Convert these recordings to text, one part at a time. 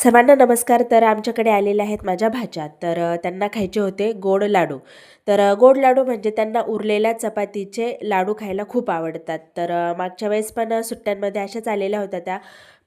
सर्वांना नमस्कार. तर आमच्याकडे आलेले आहेत माझ्या भाच्या. तर त्यांना खायचे होते गोड लाडू. तर गोड लाडू म्हणजे त्यांना उरलेल्या चपातीचे लाडू खायला खूप आवडतात. तर मागच्या वेळेस पण सुट्ट्यांमध्ये अशाच आलेल्या होत्या त्या.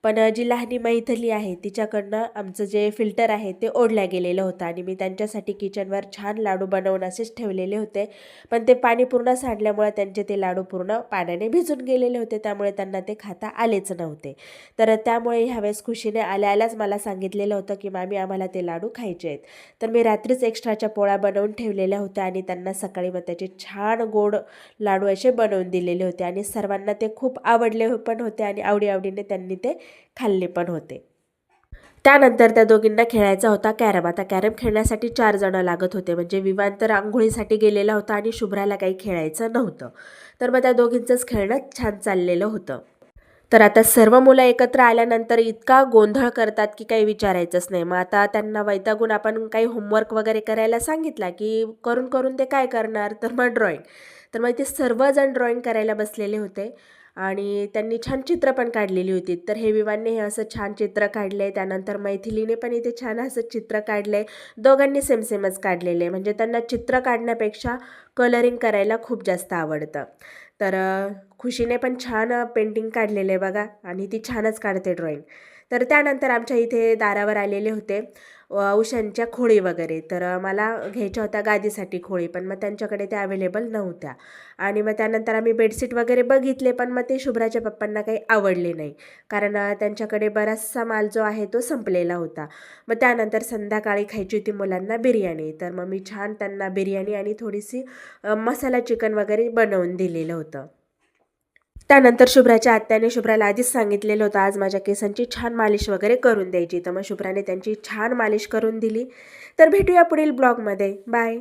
पण जी लहानी मैथिली आहे तिच्याकडनं आमचं जे फिल्टर आहे ते ओढल्या गेलेलं होतं आणि मी त्यांच्यासाठी किचनवर छान लाडू बनवून असेच ठेवलेले होते. पण ते पाणी पूर्ण सांडल्यामुळे त्यांचे ते लाडू पूर्ण पाण्याने भिजून गेलेले होते, त्यामुळे त्यांना ते खाता आलेच नव्हते. तर त्यामुळे ह्यावेळेस खुशीने आल्या आल्याच मला सांगितलेलं होतं की मामी आम्हाला ते लाडू खायचे आहेत. तर मी रात्रीच एक्स्ट्राच्या पोळ्या बनवून ठेवलेल्या होत्या आणि त्यांना सकाळी मग त्याचे छान गोड लाडू असे बनवून दिलेले होते आणि सर्वांना ते खूप आवडले पण होते आणि आवडीने त्यांनी ते खाल्ले पण होते. त्यानंतर त्या दोघींना खेळायचा होता कॅरम. आता कॅरम खेळण्यासाठी 4 जण लागत होते, म्हणजे विवान तर आंघोळीसाठी गेलेला होता आणि शुभ्राला काही खेळायचं नव्हतं. तर मग त्या दोघींचंच खेळणं छान चाललेलं होतं. तर आता सर्व मुलं एकत्र आल्यानंतर इतका गोंधळ करतात की काही विचारायचंच नाही. मग आता त्यांना वैतागून आपण काही होमवर्क वगैरे करायला सांगितला की करून करून ते काय करणार, तर मग ड्रॉइंग. तर मग ते सर्वजण ड्रॉइंग करायला बसलेले होते आणि त्यांनी छान चित्र पण काढलेली होती. तर हे विवानने हे असं छान चित्र काढले, त्यानंतर मैथिलीने पण इथे छान असं चित्र काढले. दोघांनी सेम सेमच काढलेले, म्हणजे त्यांना चित्र काढण्यापेक्षा कलरिंग करायला खूप जास्त आवडतं. तर खुशीने पण छान पेंटिंग काढलेले बघा आणि ती छानच काढते ड्रॉइंग. तर त्यानंतर आमच्या इथे दारावर आलेले होते उशांच्या खोळी वगैरे. तर मला घ्यायच्या होत्या गादीसाठी खोळी, पण मग त्यांच्याकडे त्या अवेलेबल नव्हत्या. आणि मग त्यानंतर आम्ही बेडशीट वगैरे बघितले, पण मग ते शुभ्राच्या पप्पांना काही आवडले नाही, कारण त्यांच्याकडे बराचसा माल जो आहे तो संपलेला होता. मग त्यानंतर संध्याकाळी खायची होती मुलांना बिर्याणी. तर मग मी छान त्यांना बिर्याणी आणि थोडीशी मसाला चिकन वगैरे बनवून दिलेलं होतं. त्यानंतर शुभ्राच्या आत्याने शुभ्राला आधीच सांगितलेलं होतं आज माझ्या केसांची छान मालिश वगैरे करून द्यायची. तर मग शुभ्राने त्यांची छान मालिश करून दिली. तर भेटूया पुढील ब्लॉगमध्ये. बाय.